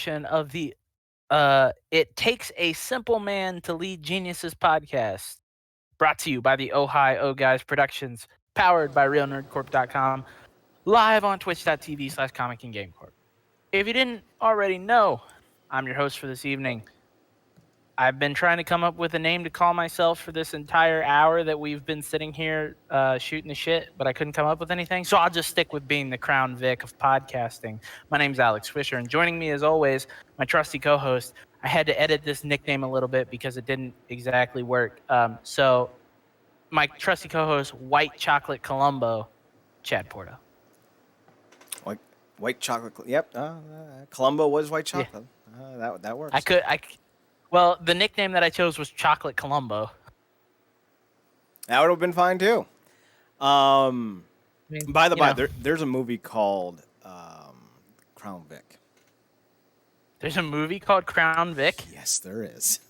edition of the It Takes a Simple Man to Lead Geniuses podcast, brought to you by the Ohio Guys Productions, powered by RealNerdCorp.com, live on twitch.tv/comic and GameCorp. If you didn't already know, I'm your host for this evening. I've been trying to come up with a name to call myself for this entire hour that we've been sitting here shooting the shit, but I couldn't come up with anything, so I'll just stick with being the Crown Vic of podcasting. My name's Alex Fisher, and joining me as always, my trusty co-host. I had to edit this nickname a little bit because it didn't exactly work. So my trusty co-host, White Chocolate Columbo, Chad Porto. White chocolate. Yep. Columbo was white chocolate. Yeah. That works. Well, the nickname that I chose was Chocolate Columbo. That would have been fine too. By the by, there's a movie called Crown Vic. There's a movie called Crown Vic? Yes, there is.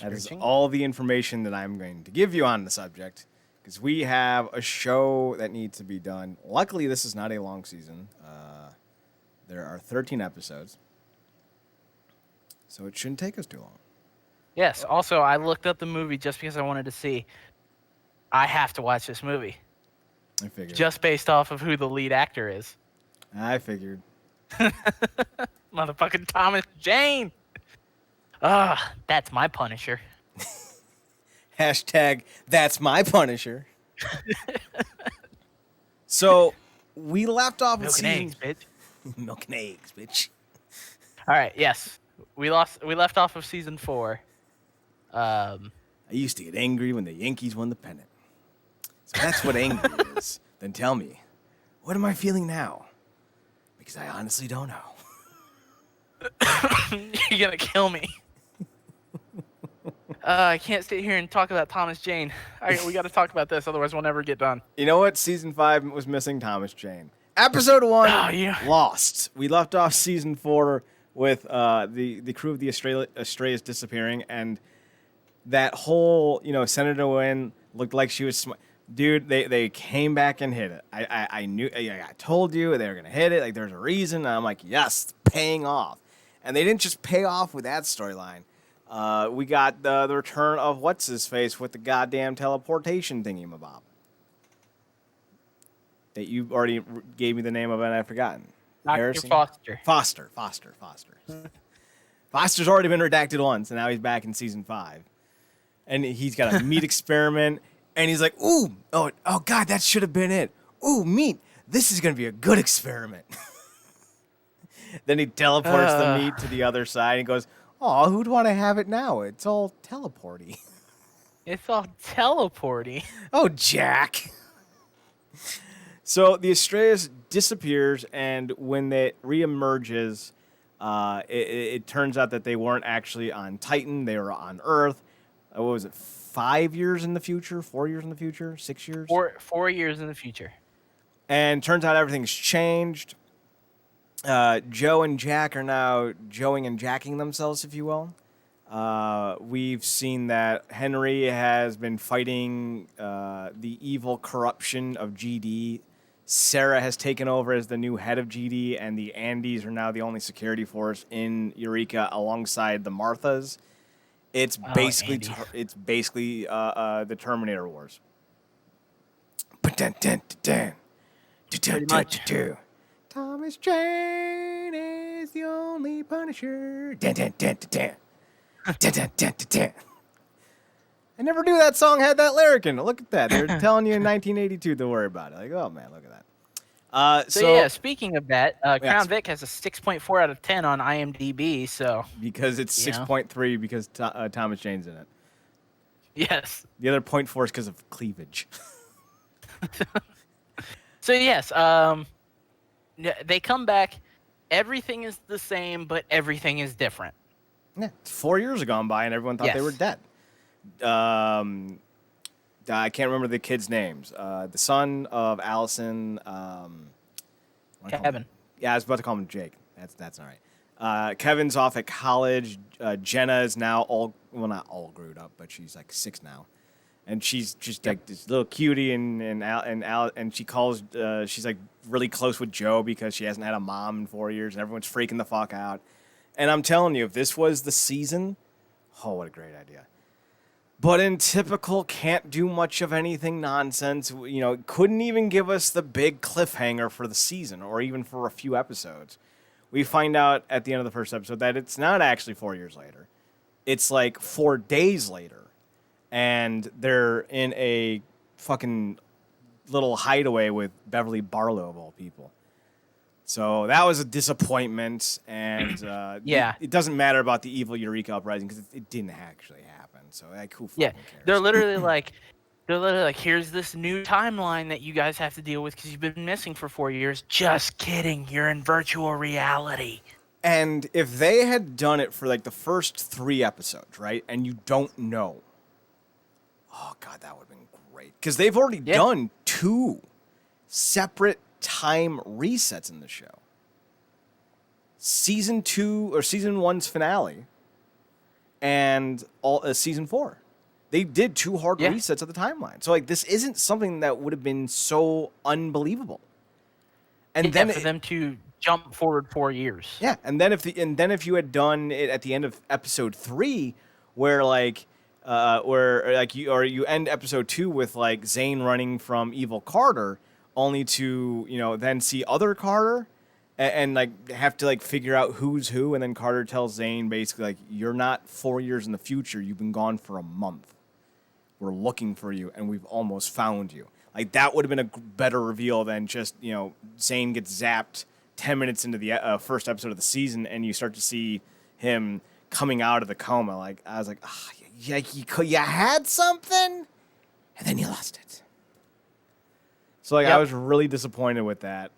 That is all the information that I'm going to give you on the subject, because we have a show that needs to be done. Luckily, this is not a long season. There are 13 episodes, so it shouldn't take us too long. Yes. Also, I looked up the movie just because I wanted to see. I have to watch this movie. I figured. Just based off of who the lead actor is. I figured. Motherfucking Thomas Jane. That's my Punisher. Hashtag that's my Punisher. So we left off with Milk and eggs, bitch. Milk and eggs, bitch. All right. Yes, we left off of season 4. I used to get angry when the Yankees won the pennant. So that's what anger is. Then tell me, what am I feeling now? Because I honestly don't know. You're gonna kill me. I can't sit here and talk about Thomas Jane. We got to talk about this, otherwise we'll never get done. You know what? Season 5 was missing Thomas Jane. Episode 1, lost. We left off season 4 with the crew of the Estrellas disappearing, and that whole, Senator Wynn looked like she was dude, they came back and hit it. I knew, I told you they were going to hit it. Like, there's a reason. And I'm like, yes, it's paying off. And they didn't just pay off with that storyline. We got the return of what's-his-face with the goddamn teleportation thingy-mabob. That you already gave me the name of it and I've forgotten. Dr. Foster. Foster. Foster's already been redacted once, and now he's back in season 5. And he's got a meat experiment, and he's like, ooh, oh God, that should have been it. Ooh, meat, this is going to be a good experiment. Then he teleports the meat to the other side and goes, oh, who'd want to have it now? It's all teleporty. It's all teleporty. Oh, Jack. So the Estrellas disappears, and when it reemerges, it turns out that they weren't actually on Titan. They were on Earth. What was it, 5 years in the future? 4 years in the future? 6 years? 4 years in the future. And turns out everything's changed. Joe and Jack are now Joeing and Jacking themselves, if you will. We've seen that Henry has been fighting the evil corruption of GD. Sarah has taken over as the new head of GD, and the Andes are now the only security force in Eureka alongside the Marthas. It's basically the Terminator Wars. Thomas Jane is the only Punisher. I never knew that song had that lyric in it. Look at that. They're telling you in 1982 to worry about it. Like, oh, man, look at that. So speaking of that, Crown Vic has a 6.4 out of 10 on IMDb. So because it's 6.3 because Thomas Jane's in it. Yes. The other 0.4 is because of cleavage. So, yes, they come back. Everything is the same, but everything is different. Yeah, 4 years have gone by, and everyone thought they were dead. I can't remember the kids' names. The son of Allison. Kevin. Yeah, I was about to call him Jake. That's all right. Kevin's off at college. Jenna is now not all grown up, but she's like 6 now. and she's just like this little cutie, and she calls. She's like really close with Joe because she hasn't had a mom in 4 years, and everyone's freaking the fuck out. And I'm telling you, if this was the season, oh, what a great idea. But in typical can't do much of anything nonsense, couldn't even give us the big cliffhanger for the season or even for a few episodes. We find out at the end of the first episode that it's not actually 4 years later. It's like 4 days later. And they're in a fucking little hideaway with Beverly Barlow, of all people. So that was a disappointment. And it doesn't matter about the evil Eureka uprising because it didn't actually happen. So like, who fucking cares? They're literally like, here's this new timeline that you guys have to deal with because you've been missing for 4 years. Just kidding, you're in virtual reality. And if they had done it for like the first 3 episodes, right, and you don't know, oh god, that would have been great because they've already done 2 separate time resets in the show. Season 2 or season 1's finale. And season 4, they did 2 hard resets of the timeline. So like, this isn't something that would have been so unbelievable. And then for them to jump forward 4 years. Yeah, and then if you had done it at the end of episode 3, where you end episode 2 with like Zane running from evil Carter, only to then see other Carter. And like have to like figure out who's who, and then Carter tells Zane basically like, you're not 4 years in the future, you've been gone for a month. We're looking for you, and we've almost found you. Like that would have been a better reveal than just Zane gets zapped 10 minutes into the first episode of the season, and you start to see him coming out of the coma. Like I was like, you had something, and then you lost it. So like I was really disappointed with that.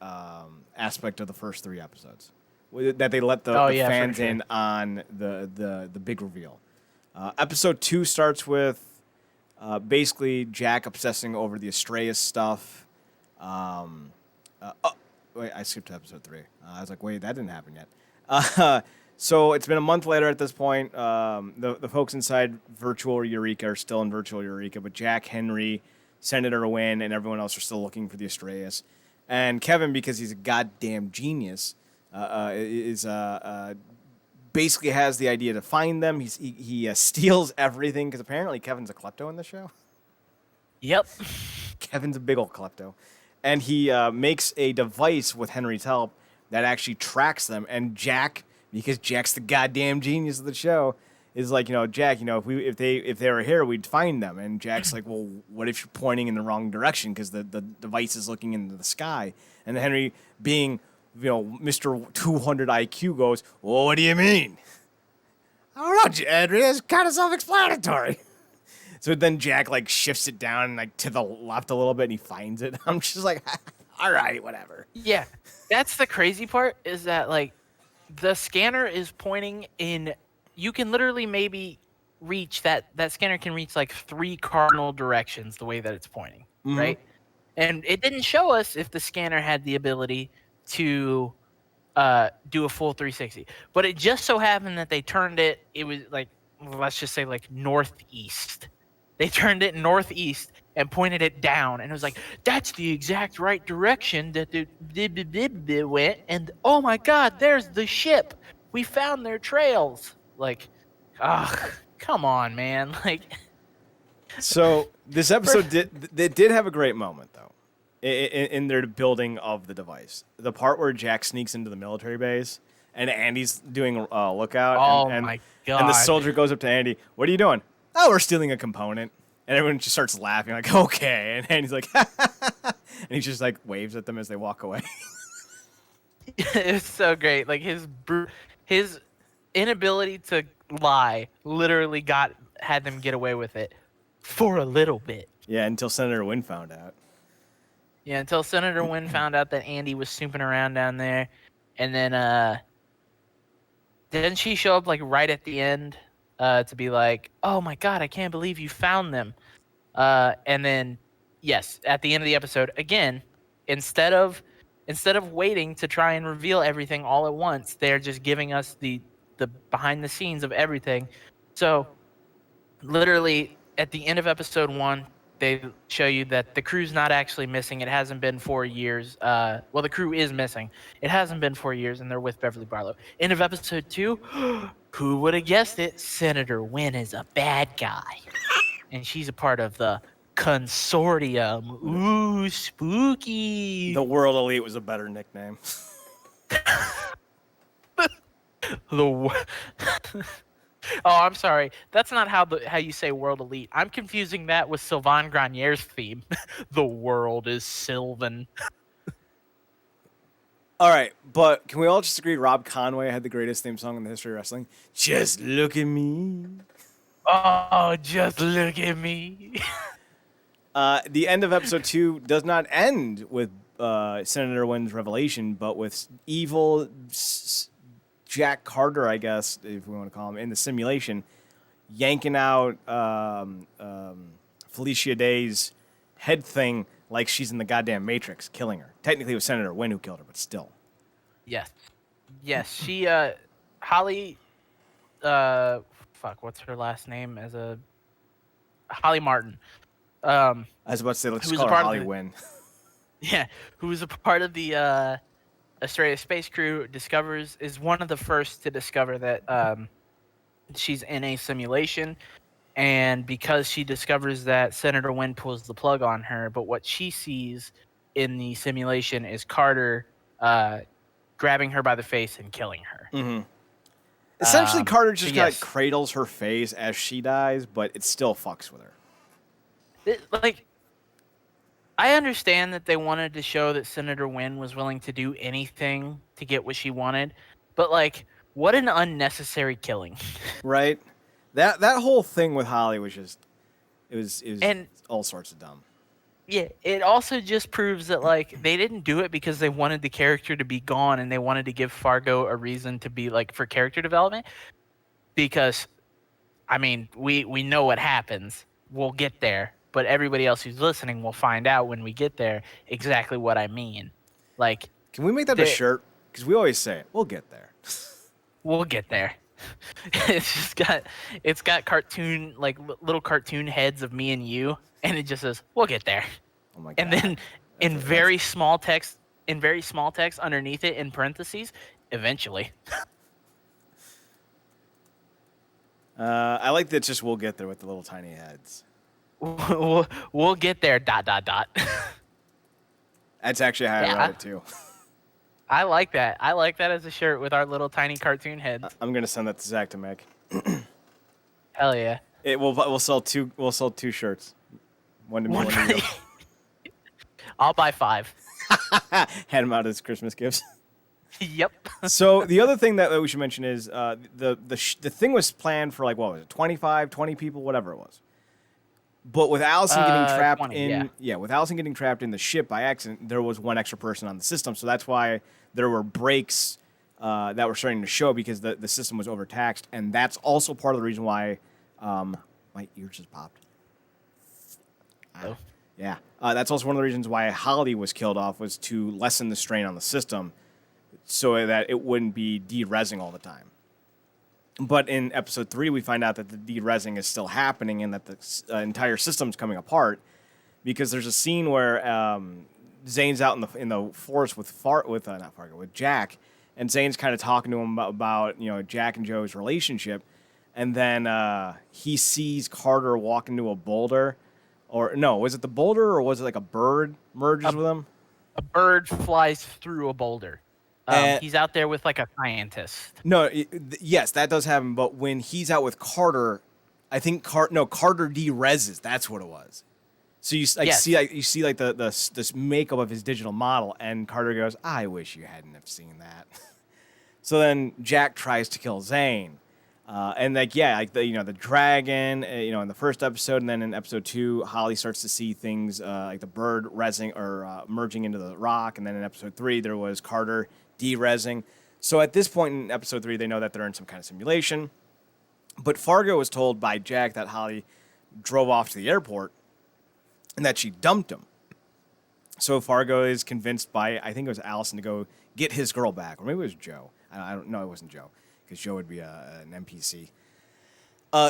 Aspect of the first 3 episodes that they let the fans in on the big reveal. Episode 2 starts with basically Jack obsessing over the Estrellas stuff. Wait, I skipped to episode 3. I was like, wait, that didn't happen yet. So it's been a month later at this point. The folks inside virtual Eureka are still in virtual Eureka, but Jack, Henry, Senator Wynn, and everyone else are still looking for the Estrellas. And Kevin, because he's a goddamn genius, basically has the idea to find them. He steals everything because apparently Kevin's a klepto in the show. Yep. Kevin's a big old klepto. And he makes a device with Henry's help that actually tracks them. And Jack, because Jack's the goddamn genius of the show, is like, Jack, if they were here, we'd find them. And Jack's like, well, what if you're pointing in the wrong direction because the device is looking into the sky? And Henry, being Mr. 200 IQ, goes, well, what do you mean? I don't know, Henry. It's kind of self-explanatory. So then Jack like shifts it down like to the left a little bit, and he finds it. I'm just like, all right, whatever. Yeah, that's the crazy part is that like the scanner is pointing in. You can literally maybe reach that scanner can reach like 3 cardinal directions the way that it's pointing, right? And it didn't show us if the scanner had the ability to do a full 360. But it just so happened that they turned it was like, let's just say like northeast. They turned it northeast and pointed it down, and it was like, that's the exact right direction that the went, and oh my god, there's the ship. We found their trails. Like, come on, man. Like, so this episode did have a great moment though, in their building of the device. The part where Jack sneaks into the military base and Andy's doing a lookout. Oh and, my god! And the soldier goes up to Andy. What are you doing? Oh, we're stealing a component. And everyone just starts laughing, like, okay. And Andy's like, and he just like waves at them as they walk away. It's so great. Like his inability to lie literally had them get away with it for a little bit. Yeah, until Senator Wynn found out. Yeah, until Senator Wynn found out that Andy was snooping around down there, and then didn't she show up like right at the end to be like, "Oh my god, I can't believe you found them," and then yes, at the end of the episode again, instead of waiting to try and reveal everything all at once, they're just giving us the behind the scenes of everything. So literally at the end of episode 1, they show you that the crew's not actually missing. It hasn't been 4 years. Well, the crew is missing. It hasn't been 4 years, and they're with Beverly Barlow. End of episode 2, who would have guessed it? Senator Wynn is a bad guy, and she's a part of the consortium. Ooh, spooky. The World Elite was a better nickname. Oh, I'm sorry. That's not how you say World Elite. I'm confusing that with Sylvain Granier's theme. The world is Sylvan. All right, but can we all just agree Rob Conway had the greatest theme song in the history of wrestling? Just look at me. Oh, just look at me. The end of episode 2 does not end with Senator Wynn's revelation, but with evil Jack Carter, I guess, if we want to call him, in the simulation, yanking out Felicia Day's head thing like she's in the goddamn Matrix, killing her. Technically, it was Senator Wynn who killed her, but still. Yes. She, Holly, what's her last name? Holly Martin. I was about to say, let's call her Holly Wynn. Yeah, who was a part of the Australia space crew, is one of the first to discover that she's in a simulation, and because she discovers that Senator Wynn pulls the plug on her, but what she sees in the simulation is Carter grabbing her by the face and killing her. Mm-hmm. Essentially, Carter just kind of cradles her face as she dies, but it still fucks with her. I understand that they wanted to show that Senator Wynn was willing to do anything to get what she wanted, but what an unnecessary killing. Right? That whole thing with Holly was just it was all sorts of dumb. Yeah, it also just proves that they didn't do it because they wanted the character to be gone and they wanted to give Fargo a reason to be for character development. Because I mean, we know what happens. We'll get there. But everybody else who's listening will find out when we get there exactly what I mean. Can we make that a shirt? Because we always say it. We'll get there. We'll get there. It's got cartoon little cartoon heads of me and you, and it just says we'll get there. Oh my God. And then in very small text underneath it in parentheses, eventually. I like that. Just we'll get there with the little tiny heads. We'll get there. ... That's actually how I wrote it too. I like that. I like that as a shirt with our little tiny cartoon heads. I'm gonna send that to Zach to make. Hell yeah! We'll sell two. We'll sell 2 shirts. One to me, one to you. I'll buy 5. Hand them out as Christmas gifts. Yep. So the other thing that we should mention is the thing was planned for what was it, 25, 20 people, whatever it was. But with Allison getting trapped 20, with Allison getting trapped in the ship by accident, there was 1 extra person on the system. So that's why there were breaks that were starting to show because the system was overtaxed, and that's also part of the reason why my ear just popped. Oh. Yeah, that's also one of the reasons why Holly was killed off, was to lessen the strain on the system, so that it wouldn't be de-resing all the time. But in episode 3, we find out that the de-resing is still happening and that the entire system's coming apart, because there's a scene where Zane's out in the forest with Jack, and Zane's kind of talking to him about Jack and Joe's relationship, and then he sees Carter walk into a boulder, or no, was it the boulder or was it a bird merges with him? A bird flies through a boulder. He's out there with a scientist. No, yes, that does happen. But when he's out with Carter, I think Carter de-reses. That's what it was. So you see this makeup of his digital model, and Carter goes, "I wish you hadn't have seen that." So then Jack tries to kill Zane, and the dragon, in the first episode, and then in episode 2, Holly starts to see things like the bird resing or merging into the rock, and then in episode 3 there was Carter de-resing. So at this point in episode 3, they know that they're in some kind of simulation. But Fargo was told by Jack that Holly drove off to the airport and that she dumped him. So Fargo is convinced by, I think it was Allison, to go get his girl back. Or maybe it was Joe. I don't know, it wasn't Joe, because Joe would be an NPC.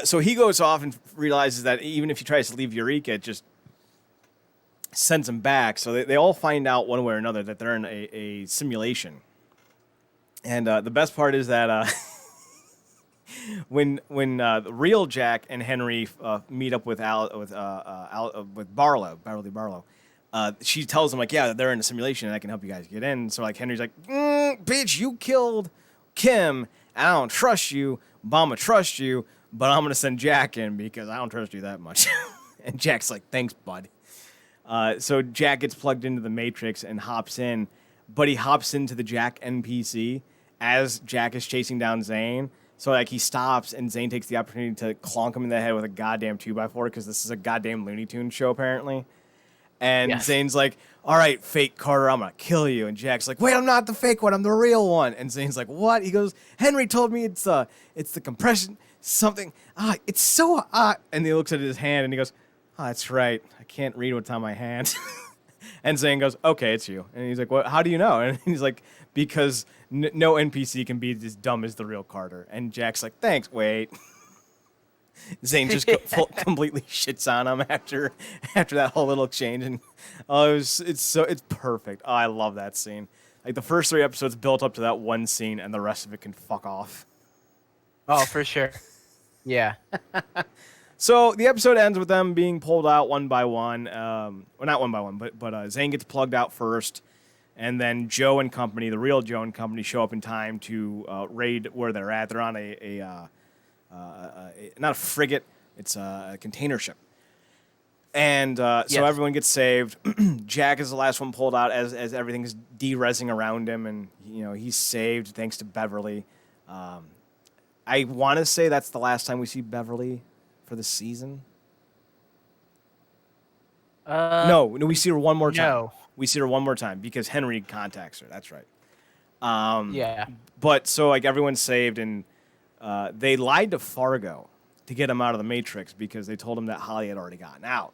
So he goes off and realizes that even if he tries to leave Eureka, it just sends him back. So they all find out one way or another that they're in a simulation. And the best part is that when the real Jack and Henry meet up with Barlow, she tells him like, yeah, they're in a simulation and I can help you guys get in. So like Henry's like, bitch, you killed Kim. I don't trust you. Obama trusts you, but I'm gonna send Jack in because I don't trust you that much. And Jack's like, thanks, bud. So Jack gets plugged into the Matrix and hops in, but he hops into the Jack NPC as Jack is chasing down Zane. So like he stops and Zane takes the opportunity to clonk him in the head with a goddamn 2x4 because this is a goddamn Looney Tunes show apparently. And Zane's like, all right, fake Carter, I'm going to kill you. And Jack's like, wait, I'm not the fake one. I'm the real one. And Zane's like, what? He goes, Henry told me it's the compression, something. It's so hot. And he looks at his hand and he goes, that's right. I can't read what's on my hand. And Zane goes, okay, it's you. And he's like, well, how do you know? And he's like, because no NPC can be as dumb as the real Carter. And Jack's like, thanks, wait. Zane just completely shits on him after that whole little exchange, and it's perfect. Oh, I love that scene. Like the first 3 episodes built up to that one scene, and the rest of it can fuck off. Oh, for sure. Yeah. So the episode ends with them being pulled out one by one. Well, not one by one, but Zane gets plugged out first, and then Joe and company, the real Joe and company, show up in time to raid where they're at. They're on not a frigate, it's a container ship. And so everyone gets saved. Jack is the last one pulled out as everything's de-resing around him, and he's saved thanks to Beverly. I want to say that's the last time we see Beverly for the season. No, we see her one more time. No. We see her one more time because Henry contacts her. That's right. Yeah. But so like everyone's saved, and they lied to Fargo to get him out of the Matrix because they told him that Holly had already gotten out.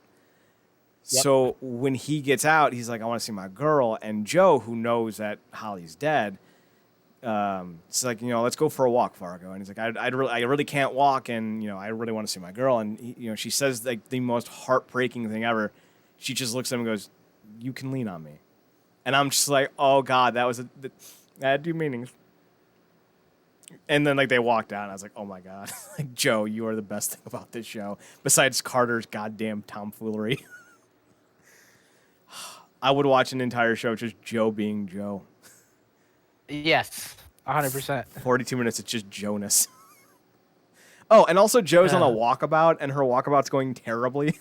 Yep. So when he gets out, he's like, I want to see my girl. And Joe, who knows that Holly's dead, it's like, let's go for a walk, Fargo. And he's like, I really can't walk, and I really want to see my girl. And she says like the most heartbreaking thing ever. She just looks at him and goes, you can lean on me. And I'm just like, oh God, that had 2 meanings. And then like they walked out, and I was like, oh my God, like Joe, you are the best thing about this show besides Carter's goddamn tomfoolery. I would watch an entire show just Joe being Joe. Yes, 100%. 42 minutes, it's just Jonas. Oh, and also Joe's on a walkabout, and her walkabout's going terribly.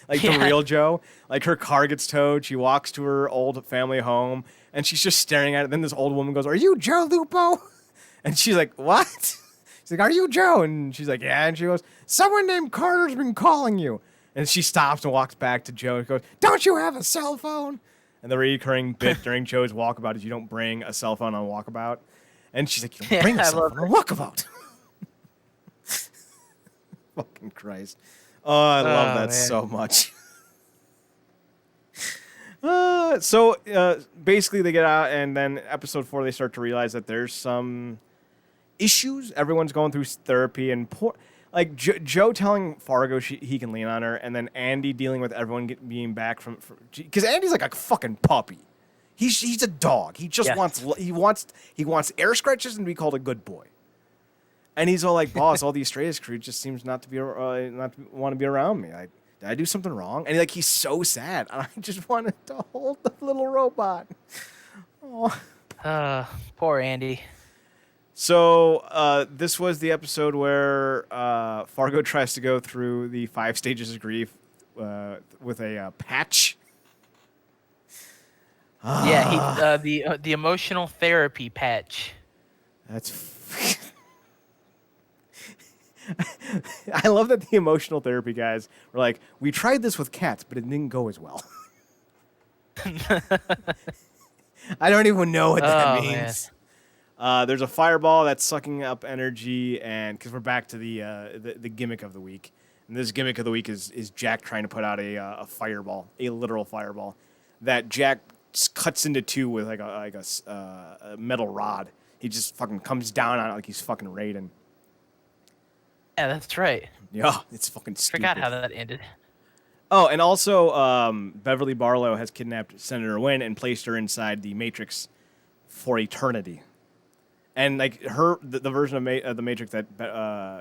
Like the real Joe. Like her car gets towed, she walks to her old family home, and she's just staring at it. Then this old woman goes, are you Joe Lupo? And she's like, what? She's like, are you Joe? And she's like, yeah. And she goes, someone named Carter's been calling you. And she stops and walks back to Joe and goes, don't you have a cell phone? And the recurring bit during Joe's walkabout is you don't bring a cell phone on a walkabout. And she's like, you don't bring a cell phone on a walkabout. Fucking Christ. Oh, I love that so much. So basically they get out, and then episode 4 they start to realize that there's some issues. Everyone's going through therapy, and like Joe telling Fargo he can lean on her, and then Andy dealing with everyone being back from because Andy's like a fucking puppy. He's a dog. He just wants air scratches and to be called a good boy. And he's all like, boss, all the Estrellas crew just seems not to want to be around me. Did I do something wrong? And he's so sad. And I just wanted to hold the little robot. Oh. Poor Andy. So this was the episode where Fargo tries to go through the 5 stages of grief with a patch. Yeah, the emotional therapy patch. That's. I love that the emotional therapy guys were like, we tried this with cats, but it didn't go as well. I don't even know what that means. There's a fireball that's sucking up energy, and because we're back to the gimmick of the week. And this gimmick of the week is Jack trying to put out a fireball, a literal fireball, that Jack cuts into 2 with like a metal rod. He just fucking comes down on it like he's fucking Raiden. that's right. Yeah, it's fucking stupid. Forgot how that ended. Oh, and also, Beverly Barlow has kidnapped Senator Wynn and placed her inside the Matrix for eternity. And like the version of the Matrix that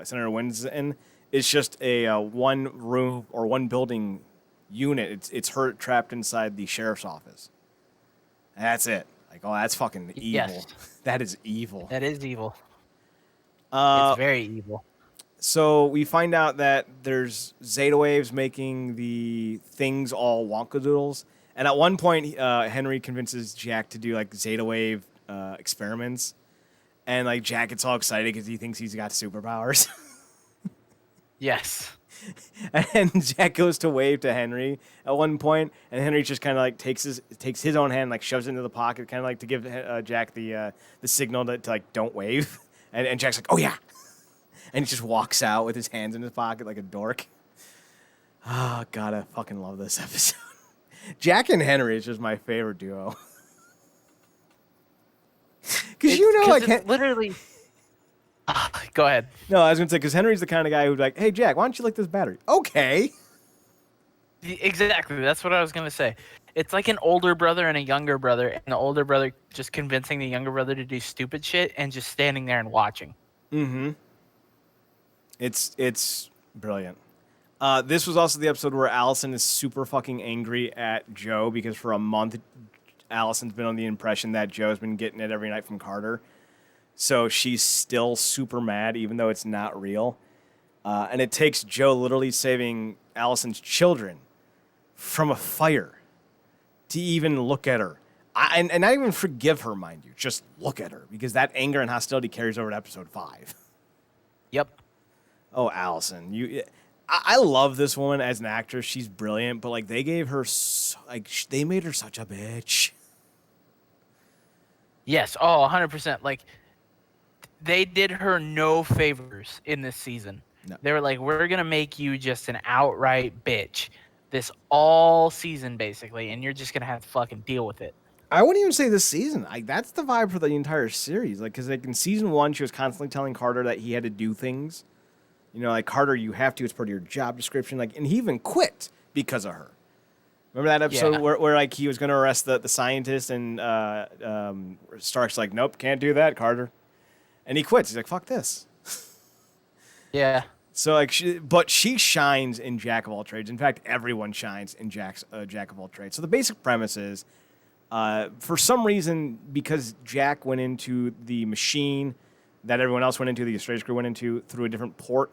Senator Wynn's in is just a one room or one building unit. It's her trapped inside the sheriff's office. And that's it. Like, oh, that's fucking evil. Yes. That is evil. That is evil. It's very evil. So we find out that there's Zeta waves making the things all wonkadoodles. And at one point, Henry convinces Jack to do like Zeta wave experiments. And like Jack gets all excited because he thinks he's got superpowers. Yes. And Jack goes to wave to Henry at one point, and Henry just kind of like takes his own hand, like shoves it into the pocket, kind of like to give Jack the signal to like don't wave. And Jack's like, oh yeah. And he just walks out with his hands in his pocket like a dork. Oh, God, I fucking love this episode. Jack and Henry is just my favorite duo. Because it's literally... Go ahead. No, I was going to say, because Henry's the kind of guy who's like, hey, Jack, why don't you lick this battery? Okay. Exactly. That's what I was going to say. It's like an older brother and a younger brother, and the older brother just convincing the younger brother to do stupid shit and just standing there and watching. Mm-hmm. It's brilliant. This was also the episode where Allison is super fucking angry at Joe because for a month, Allison's been on the impression that Joe's been getting it every night from Carter. So she's still super mad, even though it's not real. And it takes Joe literally saving Allison's children from a fire to even look at her. And not even forgive her, mind you. Just look at her, because that anger and hostility carries over to episode 5. Yep. Oh, Allison, I love this woman as an actress. She's brilliant, but like they gave her they made her such a bitch. Yes. Oh, 100%. Like they did her no favors in this season. No. They were like, we're going to make you just an outright bitch this all season, basically, and you're just going to have to fucking deal with it. I wouldn't even say this season. That's the vibe for the entire series. Like, because like in season 1, she was constantly telling Carter that he had to do things. You know, like, Carter, you have to. It's part of your job description. Like, and he even quit because of her. Remember that episode where like he was going to arrest the scientist and Stark's like, nope, can't do that, Carter. And he quits. He's like, fuck this. Yeah. So like, she shines in Jack of all trades. In fact, everyone shines in Jack of all trades. So the basic premise is, for some reason, because Jack went into the machine that everyone else went into, the Australia crew went into through a different port,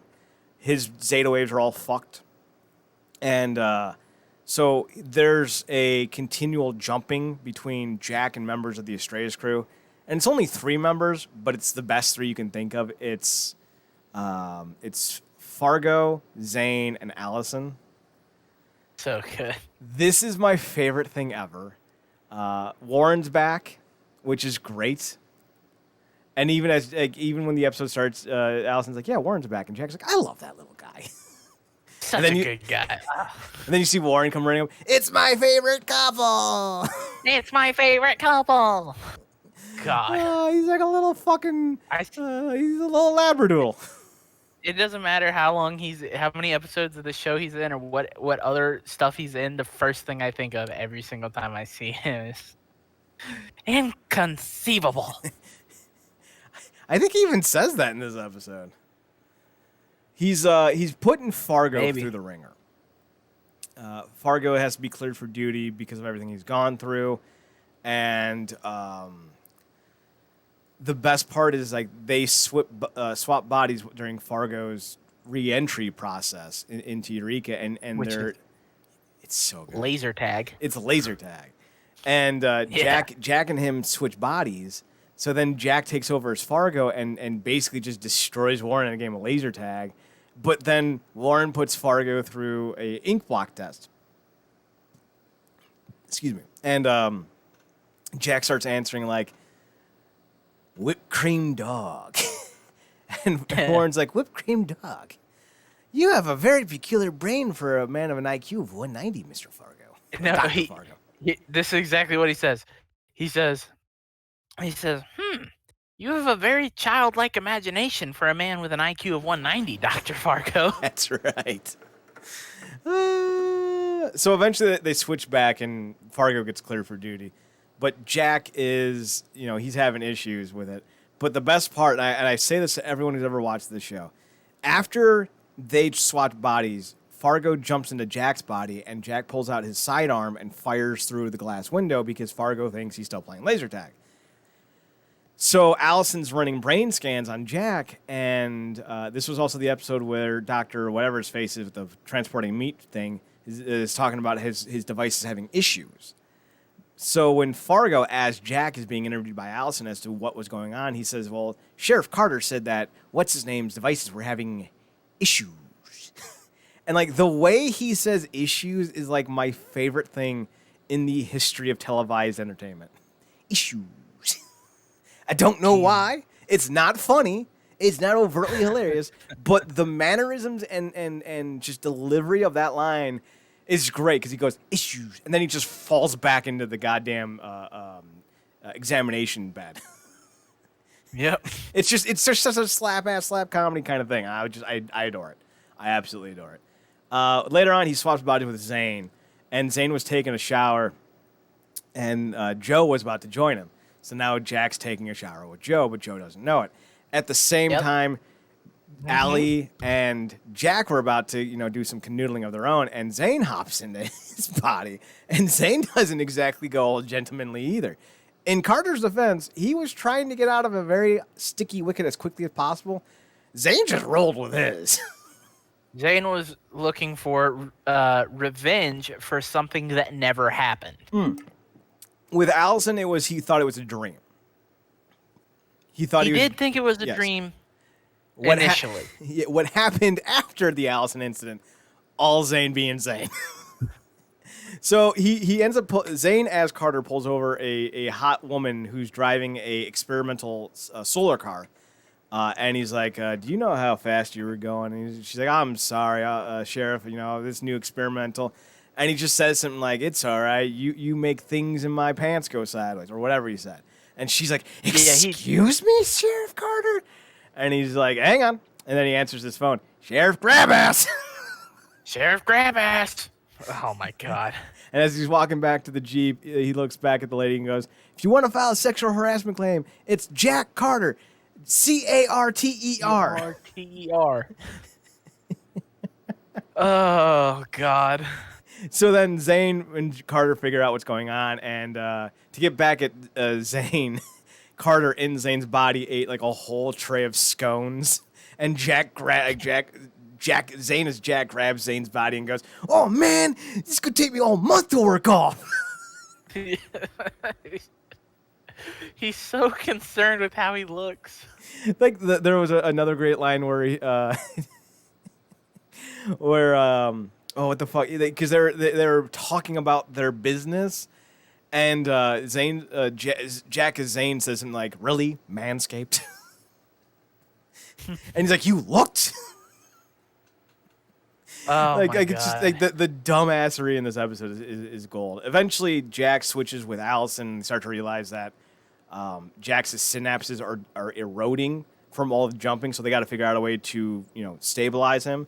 his Zeta waves are all fucked. And so there's a continual jumping between Jack and members of the Australia's crew. And it's only 3 members, but it's the best 3 you can think of. It's Fargo, Zane, and Allison. So good. This is my favorite thing ever. Warren's back, which is great. And even when the episode starts, Allison's like, "Yeah, Warren's back," and Jack's like, "I love that little guy." Such a good guy. And then you see Warren come running up. It's my favorite couple. It's my favorite couple. God. He's like a little fucking. He's a little labradoodle. It doesn't matter how many episodes of the show he's in, or what other stuff he's in. The first thing I think of every single time I see him is inconceivable. I think he even says that in this episode. He's putting Fargo through the ringer. Fargo has to be cleared for duty because of everything he's gone through, and the best part is like they swap bodies during Fargo's re-entry process into Eureka, and it's so good. Laser tag. It's laser tag, and Jack and him switch bodies. So then Jack takes over as Fargo and basically just destroys Warren in a game of laser tag. But then Warren puts Fargo through a ink block test. Excuse me. And Jack starts answering like, whipped cream dog. And Warren's like, whipped cream dog? You have a very peculiar brain for a man of an IQ of 190, Mr. Fargo. No, Fargo. This is exactly what he says. He says, You have a very childlike imagination for a man with an IQ of 190, Dr. Fargo. That's right. So eventually they switch back and Fargo gets cleared for duty. But Jack is, he's having issues with it. But the best part, and I say this to everyone who's ever watched this show, after they swap bodies, Fargo jumps into Jack's body and Jack pulls out his sidearm and fires through the glass window because Fargo thinks he's still playing laser tag. So Allison's running brain scans on Jack, and this was also the episode where Dr. whatever his face is with the transporting meat thing is talking about his devices having issues. So when Fargo, as Jack is being interviewed by Allison as to what was going on, he says, well, Sheriff Carter said that what's-his-name's devices were having issues. And, like, the way he says issues is, like, my favorite thing in the history of televised entertainment. Issues. I don't know why. It's not funny. It's not overtly hilarious. But the mannerisms and just delivery of that line is great because he goes, issues. And then he just falls back into the goddamn examination bed. Yep. It's just such a slap comedy kind of thing. I adore it. I absolutely adore it. Later on, he swaps bodies with Zane. And Zane was taking a shower. And Joe was about to join him. So now Jack's taking a shower with Joe, but Joe doesn't know it. At the same time, Allie and Jack were about to, do some canoodling of their own, and Zane hops into his body. And Zane doesn't exactly go all gentlemanly either. In Carter's defense, he was trying to get out of a very sticky wicket as quickly as possible. Zane just rolled with his. Zane was looking for revenge for something that never happened. With Allison, he thought it was a dream. He did think it was a dream initially. What happened after the Allison incident, all Zane being Zane. So he ends up, Zane as Carter pulls over a hot woman who's driving a experimental solar car. And he's like, do you know how fast you were going? And she's like, I'm sorry, Sheriff, this new experimental. And he just says something like, it's all right, you make things in my pants go sideways, or whatever he said. And she's like, excuse me, Sheriff Carter? And he's like, hang on. And then he answers his phone, Sheriff Grabass. Sheriff Grabass. Oh, my God. And as he's walking back to the Jeep, he looks back at the lady and goes, if you want to file a sexual harassment claim, it's Jack Carter, Carter. Carter. Oh, God. So then Zane and Carter figure out what's going on, and to get back at Zane, Carter in Zane's body ate like a whole tray of scones, and Zane as Jack grabs Zane's body and goes, "Oh man, this could take me all month to work off." He's so concerned with how he looks. Like there was another great line where he, oh, what the fuck? Because they're talking about their business, and Jack as Zane says something like, "Really, Manscaped?" And he's like, "You looked." Oh like my God. It's just like the dumbassery in this episode is gold. Eventually, Jack switches with Allison and start to realize that Jack's synapses are eroding from all the jumping, so they got to figure out a way to stabilize him.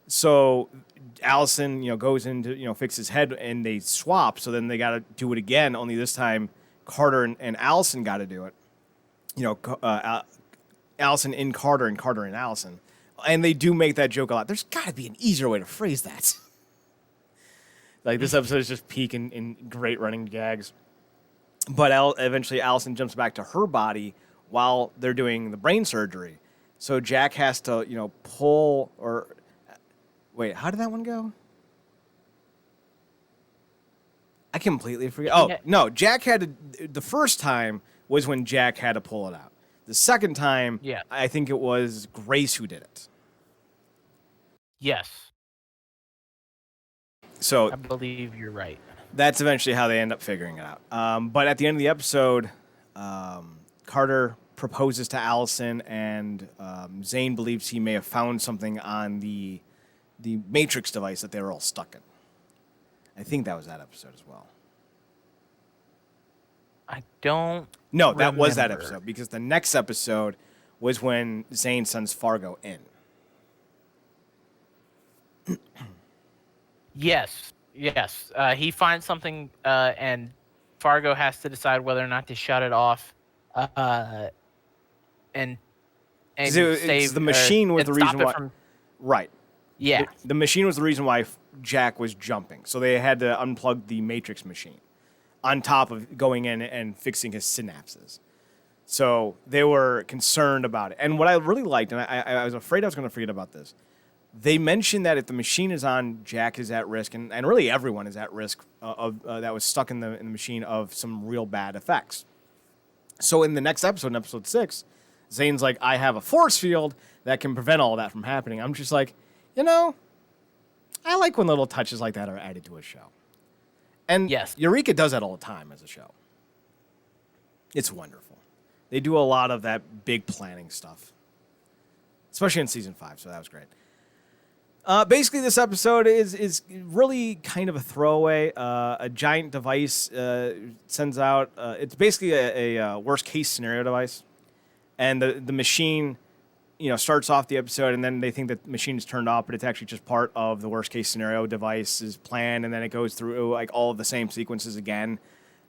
So Allison, goes in to, fix his head, and they swap. So then they got to do it again, only this time Carter and Allison got to do it. Allison in Carter and Carter in Allison. And they do make that joke a lot. There's got to be an easier way to phrase that. Like, this episode is just peak in great running gags. But eventually Allison jumps back to her body while they're doing the brain surgery. So Jack has to, pull or... Wait, how did that one go? I completely forget. Oh, no, Jack had to... The first time was when Jack had to pull it out. The second time, I think it was Grace who did it. Yes. So I believe you're right. That's eventually how they end up figuring it out. But at the end of the episode, Carter proposes to Allison, and Zane believes he may have found something on the Matrix device that they were all stuck in. I think that was that episode as well. I don't. No, that was that remember. episode, because the next episode was when Zane sends Fargo in. Yes. He finds something, and Fargo has to decide whether or not to shut it off, and save the machine was and the stop reason it why. from. Right. Yeah. The machine was the reason why Jack was jumping. So they had to unplug the Matrix machine on top of going in and fixing his synapses. So they were concerned about it. And what I really liked, and I was afraid I was going to forget about this, they mentioned that if the machine is on, Jack is at risk, and really everyone is at risk of that was stuck in the machine of some real bad effects. So in the next episode, in episode 6, Zane's like, I have a force field that can prevent all that from happening. I'm just like, I like when little touches like that are added to a show. And Yes. Eureka does that all the time as a show. It's wonderful. They do a lot of that big planning stuff, especially in season 5, so that was great. Basically, this episode is really kind of a throwaway. A giant device sends out... it's basically a worst-case scenario device. And the machine, starts off the episode, and then they think that the machine is turned off, but it's actually just part of the worst-case scenario device's plan, and then it goes through like all of the same sequences again.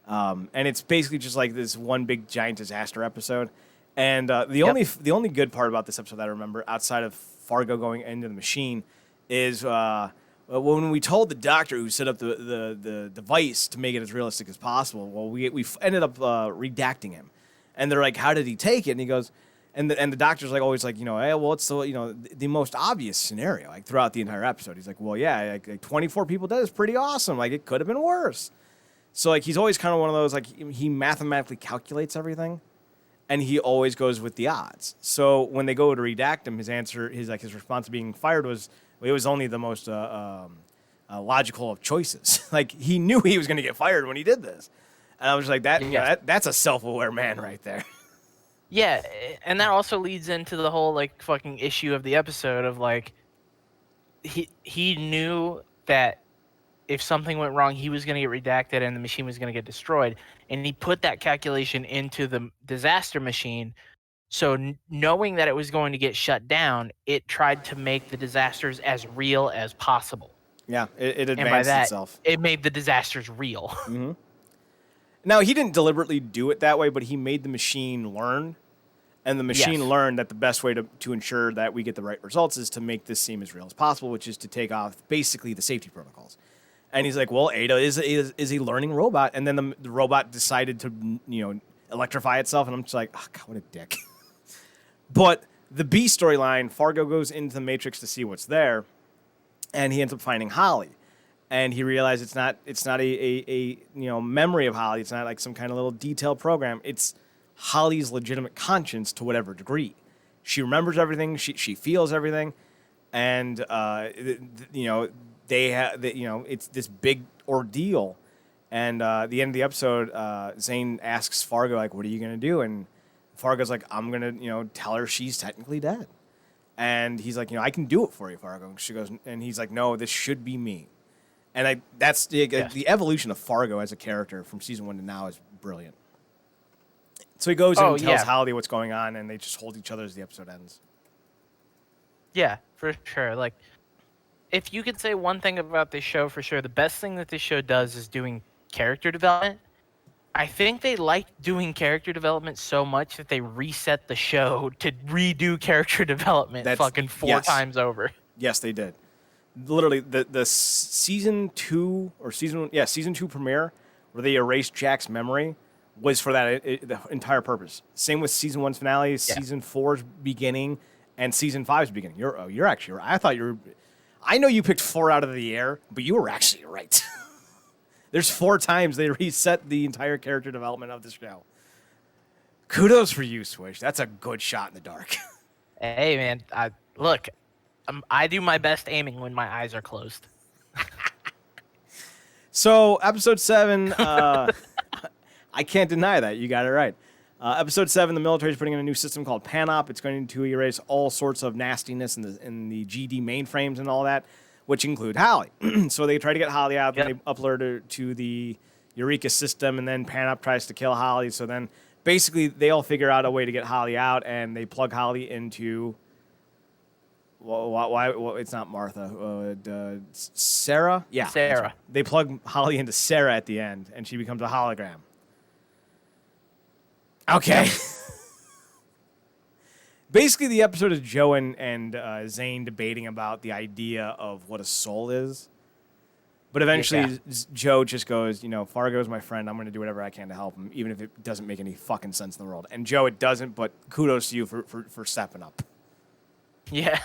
And it's basically just like this one big giant disaster episode. And the only good part about this episode that I remember, outside of Fargo going into the machine, is when we told the doctor who set up the device to make it as realistic as possible. Well, we ended up redacting him, and they're like, "How did he take it?" And he goes, and the doctor's like always like, hey, well, it's the most obvious scenario like throughout the entire episode. He's like, well, yeah, like 24 people dead is pretty awesome. Like it could have been worse. So like he's always kind of one of those like he mathematically calculates everything. And he always goes with the odds. So when they go to redact him, his response to being fired was, it was only the most logical of choices. Like he knew he was going to get fired when he did this, and I was like, that's a self-aware man right there. Yeah, and that also leads into the whole like fucking issue of the episode of like he knew that if something went wrong, he was going to get redacted and the machine was going to get destroyed. And he put that calculation into the disaster machine. So knowing that it was going to get shut down, it tried to make the disasters as real as possible. Yeah, it advanced and by that, itself. It made the disasters real. Mm-hmm. Now, he didn't deliberately do it that way, but he made the machine learn. And the machine learned that the best way to ensure that we get the right results is to make this seem as real as possible, which is to take off basically the safety protocols. And he's like, well, Ada is a learning robot. And then the robot decided to, electrify itself. And I'm just like, oh, God, what a dick. But the B storyline, Fargo goes into the Matrix to see what's there. And he ends up finding Holly. And he realized it's not a memory of Holly. It's not like some kind of little detailed program. It's Holly's legitimate conscience to whatever degree. She remembers everything. She feels everything. And, it's this big ordeal. And at the end of the episode, Zane asks Fargo, like, what are you going to do? And Fargo's like, I'm going to, tell her she's technically dead. And he's like, I can do it for you, Fargo. And she goes, and he's like, no, this should be me. And that's the evolution of Fargo as a character from season 1 to now is brilliant. So he goes and tells Holly what's going on, and they just hold each other as the episode ends. Yeah, for sure. Like, if you could say one thing about this show, for sure, the best thing that this show does is doing character development. I think they liked doing character development so much that they reset the show to redo character development four times over. Yes, they did. Literally, the season 2 premiere where they erased Jack's memory was for that the entire purpose. Same with season 1's finale, season 4's beginning, and season 5's beginning. You're actually right. I thought you were. I know you picked 4 out of the air, but you were actually right. There's 4 times they reset the entire character development of this show. Kudos for you, Swish. That's a good shot in the dark. Hey, man. Look, I do my best aiming when my eyes are closed. So, episode 7, I can't deny that. You got it right. Episode 7, the military is putting in a new system called PANOP. It's going to erase all sorts of nastiness in the GD mainframes and all that, which include Holly. So they try to get Holly out, and they upload her to the Eureka system, and then Pan Up tries to kill Holly. So then basically they all figure out a way to get Holly out, and they plug Holly into. Why it's not Martha. Sarah? Yeah. Sarah. Right. They plug Holly into Sarah at the end, and she becomes a hologram. Okay. Basically, the episode is Joe and Zane debating about the idea of what a soul is. But eventually, Joe just goes, Fargo's my friend. I'm going to do whatever I can to help him, even if it doesn't make any fucking sense in the world. And Joe, it doesn't, but kudos to you for stepping up. Yeah.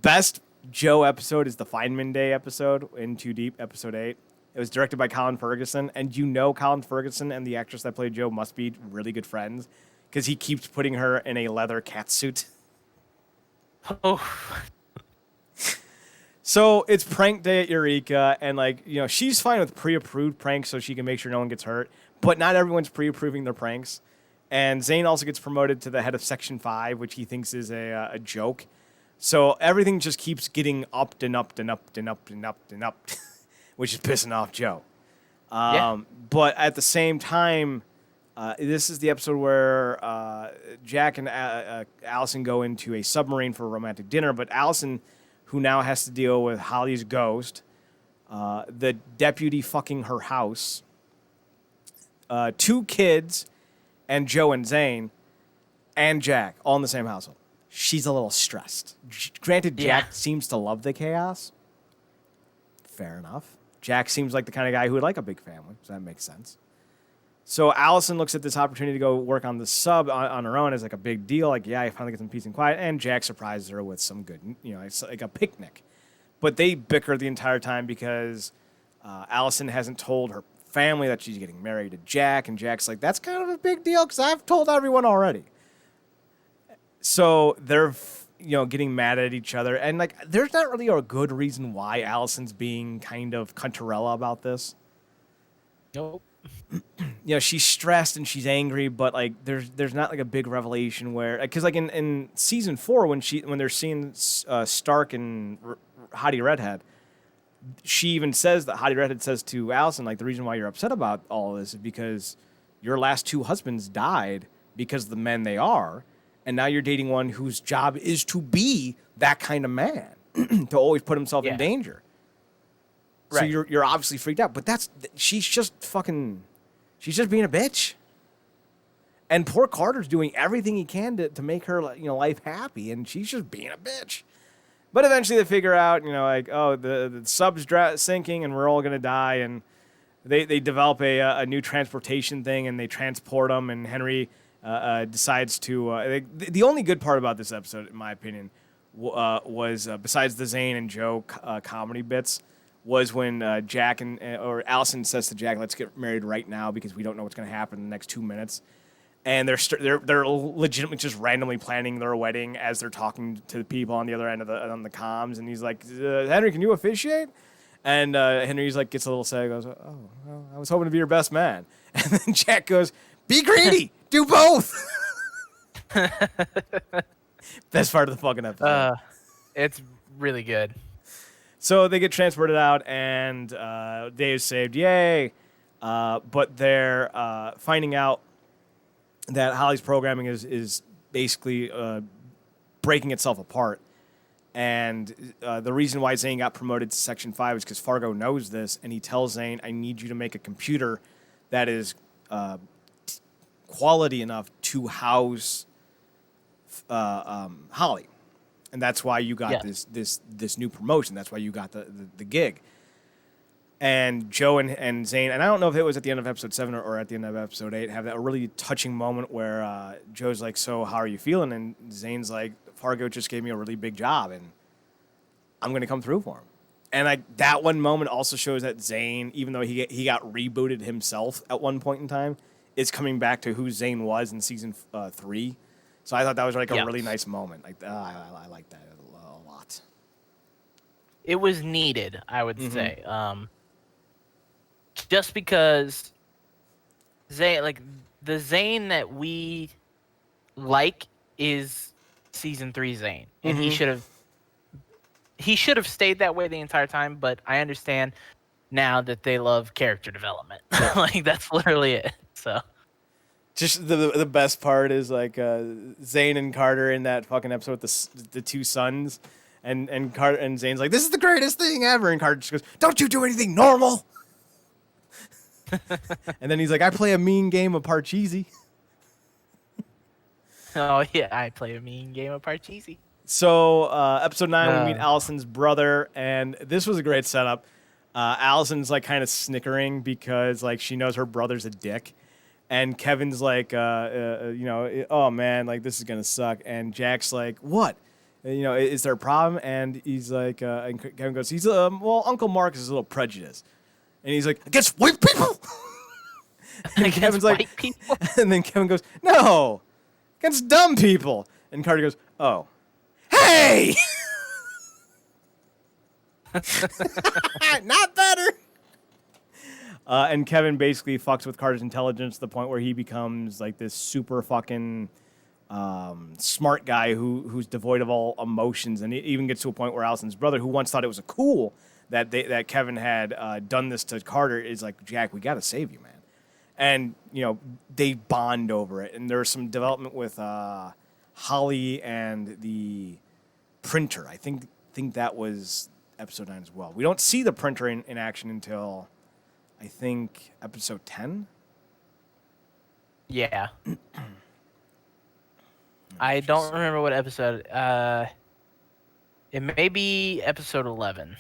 Best Joe episode is the Feynman Day episode in Too Deep, episode 8. It was directed by Colin Ferguson, and Colin Ferguson and the actress that played Joe must be really good friends because he keeps putting her in a leather catsuit. Oh. So it's prank day at Eureka, and she's fine with pre-approved pranks so she can make sure no one gets hurt, but not everyone's pre-approving their pranks. And Zane also gets promoted to the head of Section 5, which he thinks is a joke. So everything just keeps getting upped and upped and upped and upped and upped and upped, which is pissing off Joe. But at the same time, this is the episode where Jack and Allison go into a submarine for a romantic dinner, but Allison, who now has to deal with Holly's ghost, the deputy fucking her house, 2 kids, and Joe and Zane, and Jack, all in the same household. She's a little stressed. Granted, Jack seems to love the chaos. Fair enough. Jack seems like the kind of guy who would like a big family, so that makes sense. So Allison looks at this opportunity to go work on the sub on her own as like a big deal. I finally get some peace and quiet. And Jack surprises her with some good, it's like a picnic. But they bicker the entire time because Allison hasn't told her family that she's getting married to Jack. And Jack's like, that's kind of a big deal because I've told everyone already. So they're, getting mad at each other. And there's not really a good reason why Allison's being kind of cunterella about this. Nope. She's stressed and she's angry, but there's not a big revelation where, because in season 4 when they're seeing Stark and Hottie Redhead, she even says that Hottie Redhead says to Allison the reason why you're upset about all of this is because your last 2 husbands died because of the men they are, and now you're dating one whose job is to be that kind of man to always put himself in danger. Right. So you're obviously freaked out, but she's just being a bitch. And poor Carter's doing everything he can to make her life happy, and she's just being a bitch. But eventually they figure out, the sub's sinking and we're all gonna die, and they develop a new transportation thing and they transport them, and Henry decides to. The only good part about this episode, in my opinion, was besides the Zane and Joe comedy bits, was when Jack or Allison says to Jack, "Let's get married right now because we don't know what's going to happen in the next 2 minutes." And they're legitimately just randomly planning their wedding as they're talking to the people on the other end of on the comms. And he's like, "Henry, can you officiate?" And Henry's gets a little sad. Goes, "Oh, well, I was hoping to be your best man." And then Jack goes, "Be greedy, do both." Best part of the fucking episode. It's really good. So they get transported out, and Dave's saved. Yay! But they're finding out that Holly's programming is basically breaking itself apart. And the reason why Zane got promoted to Section 5 is because Fargo knows this, and he tells Zane, "I need you to make a computer that is quality enough to house Holly." And that's why you got this new promotion. That's why you got the gig. And Joe and Zane, and I don't know if it was at the end of episode 7 or at the end of episode 8, have that really touching moment where Joe's like, "So how are you feeling?" And Zane's like, "Fargo just gave me a really big job, and I'm going to come through for him." And that one moment also shows that Zane, even though he got rebooted himself at one point in time, is coming back to who Zane was in season 3. So I thought that was a really nice moment. I like that a lot. It was needed, I would say. Just because Zane, the Zane that we like is season 3 Zane, and he should have stayed that way the entire time. But I understand now that they love character development. Like that's literally it. So just the best part is like Zane and Carter in that fucking episode with the two sons, and Carter and Zane's like, this is the greatest thing ever, and Carter just goes, don't you do anything normal? And then he's like, I play a mean game of Parcheesi. Oh yeah, I play a mean game of Parcheesi. So episode 9, we meet Allison's brother, and this was a great setup. Allison's like kind of snickering because like she knows her brother's a dick, and Kevin's like, oh man, like this is gonna suck. And Jack's like, what? Is there a problem? And he's like, and Kevin goes, well, Uncle Marcus is a little prejudiced, and he's like, against white people. And Kevin's like, people? And then Kevin goes, no, against dumb people. And Carter goes, oh, hey. Not better. And Kevin basically fucks with Carter's intelligence to the point where he becomes like this super fucking smart guy who's devoid of all emotions, and it even gets to a point where Allison's brother, who once thought it was cool that Kevin had done this to Carter, is like, Jack, we got to save you, man. And they bond over it, and there's some development with Holly and the printer. I think that was episode 9 as well. We don't see the printer in action until I think episode 10. Yeah. I don't remember what episode. It may be episode 11.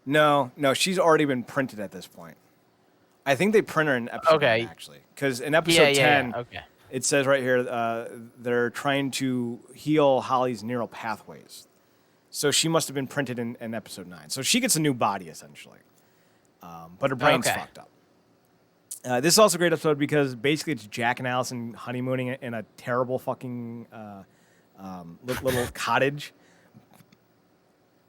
No, she's already been printed at this point. I think they print her in episode 9, actually. Because in episode 10, it says right here, they're trying to heal Holly's neural pathways. So she must have been printed in episode 9. So she gets a new body, essentially. But her brain's fucked up. This is also a great episode because basically it's Jack and Allison honeymooning in a terrible fucking little cottage.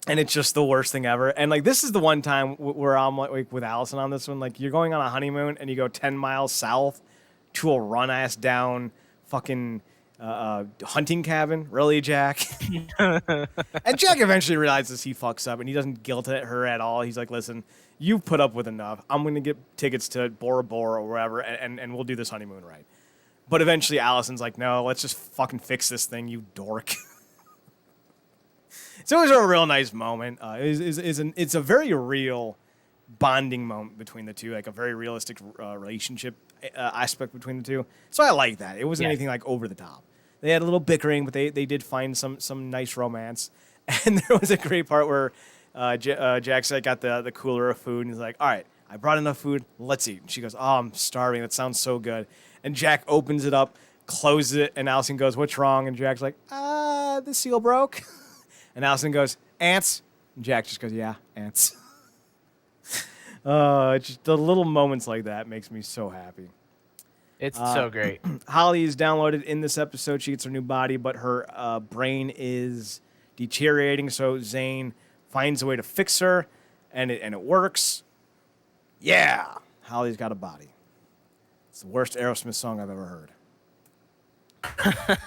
And it's just the worst thing ever. And like, this is the one time where I'm like with Allison on this one. Like, you're going on a honeymoon and you go 10 miles south to a run-ass down fucking hunting cabin. Really, Jack? And Jack eventually realizes he fucks up and he doesn't guilt her at all. He's like, listen, you've put up with enough. I'm going to get tickets to Bora Bora or wherever, and we'll do this honeymoon right. But eventually Allison's like, no, let's just fucking fix this thing, you dork. So it was a real nice moment. It's a very real bonding moment between the two, like a very realistic relationship aspect between the two. So I like that. It wasn't anything like over the top. They had a little bickering, but they did find some nice romance. And there was a great part where Jack's like got the cooler of food, and he's like, all right, I brought enough food, let's eat. And she goes, oh, I'm starving. That sounds so good. And Jack opens it up, closes it, and Allison goes, what's wrong? And Jack's like, the seal broke. And Allison goes, ants? And Jack just goes, yeah, ants. Just the little moments like that makes me so happy. It's so great. Holly is downloaded in this episode. She gets her new body, but her brain is deteriorating. So Zane finds a way to fix her, and it works. Yeah, Holly's got a body. It's the worst Aerosmith song I've ever heard.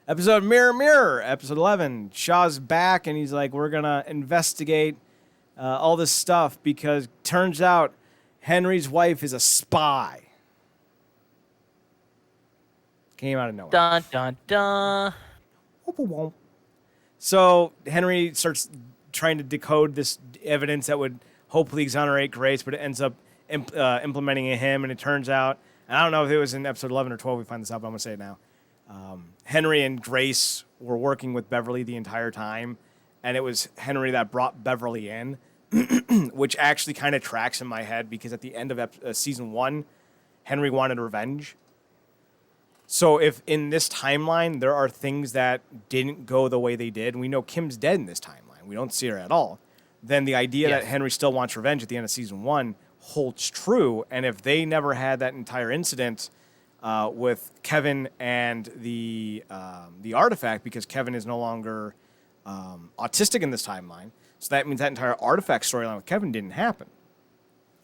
Episode Mirror Mirror, episode 11. Shaw's back, and he's like, we're going to investigate all this stuff because turns out Henry's wife is a spy. Came out of nowhere. Dun, dun, dun. So Henry starts trying to decode this evidence that would hopefully exonerate Grace, but it ends up implementing him, and it turns out, and I don't know if it was in episode 11 or 12 we find this out, but I'm going to say it now. Henry and Grace were working with Beverly the entire time, and it was Henry that brought Beverly in, which actually kind of tracks in my head because at the end of season 1, Henry wanted revenge. So if in this timeline there are things that didn't go the way they did, and we know Kim's dead in this timeline, we don't see her at all, then the idea that Henry still wants revenge at the end of season 1 holds true, and if they never had that entire incident with Kevin and the artifact, because Kevin is no longer autistic in this timeline. So that means that entire artifact storyline with Kevin didn't happen.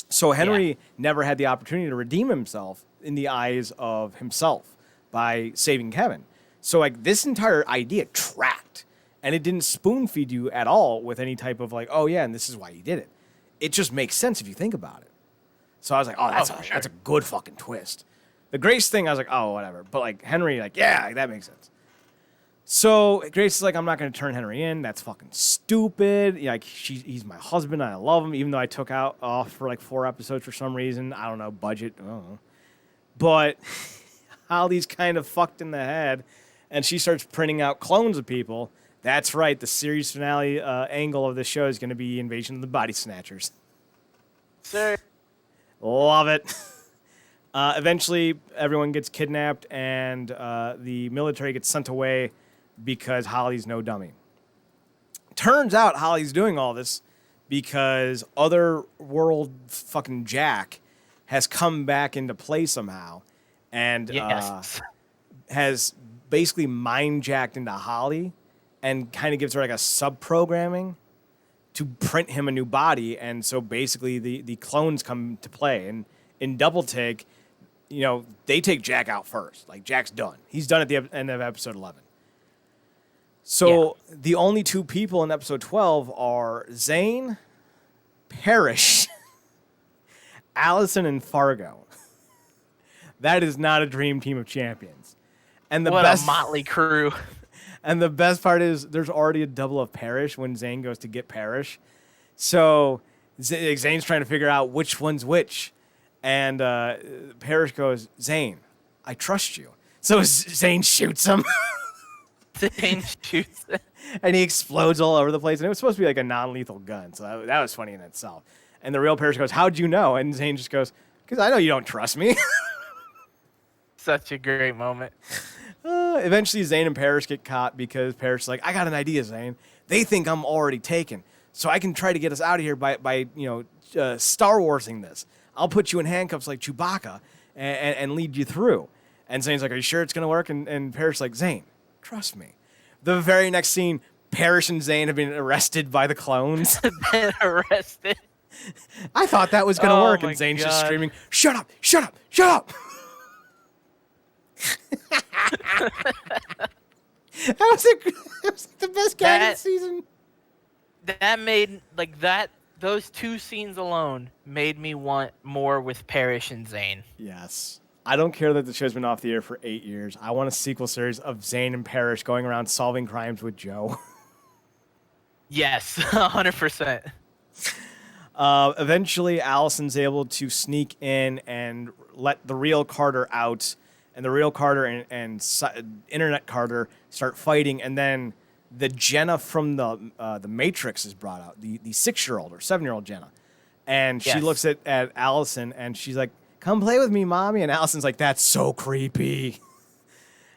So Henry never had the opportunity to redeem himself in the eyes of himself by saving Kevin. So like this entire idea tracked, and it didn't spoon feed you at all with any type of like, oh yeah, and this is why he did it. It just makes sense if you think about it. So I was like, oh, that's a good fucking twist. The Grace thing, I was like, oh, whatever. But like Henry, like, yeah, like, that makes sense. So Grace is like, I'm not going to turn Henry in. That's fucking stupid. Yeah, like he's my husband. I love him, even though I took off for like 4 episodes for some reason. I don't know, budget. I don't know. But Holly's kind of fucked in the head, and she starts printing out clones of people. That's right. The series finale angle of the show is going to be Invasion of the Body Snatchers. Sir. Love it. Eventually, everyone gets kidnapped, and the military gets sent away because Holly's no dummy. Turns out Holly's doing all this because Otherworld fucking Jack has come back into play somehow, and has basically mind-jacked into Holly and kind of gives her like a sub-programming to print him a new body. And so basically the clones come to play. And in Double Take, you know, they take Jack out first. Like, Jack's done. He's done at the end of episode 11. So the only 2 people in episode 12 are Zane, Parish, Allison, and Fargo. That is not a dream team of champions. And what a motley crew. And the best part is there's already a double of Parish when Zane goes to get Parish. So Zane's trying to figure out which one's which. And Parish goes, Zane, I trust you. So Zane shoots him. Zane shoots him. And he explodes all over the place. And it was supposed to be like a non-lethal gun. So that was funny in itself. And the real Parish goes, how'd you know? And Zane just goes, because I know you don't trust me. Such a great moment. Eventually, Zane and Parish get caught because Parish is like, I got an idea, Zane. They think I'm already taken. So I can try to get us out of here by Star Warsing this. I'll put you in handcuffs like Chewbacca and lead you through. And Zane's like, are you sure it's going to work? And Parish's like, Zane, trust me. The very next scene, Parish and Zane have been arrested by the clones. Been arrested? I thought that was going to work. And Zane's just screaming, shut up, shut up, shut up. That was the best guidance season. That made those 2 scenes alone made me want more with Parish and Zane. Yes. I don't care that the show's been off the air for 8 years. I want a sequel series of Zane and Parish going around solving crimes with Joe. Yes, 100%. Eventually, Allison's able to sneak in and let the real Carter out. And the real Carter and Internet Carter start fighting, and then the Jenna from the Matrix is brought out, the 6-year-old or 7-year-old Jenna, and she looks at Allison and she's like, "Come play with me, mommy." And Allison's like, "That's so creepy."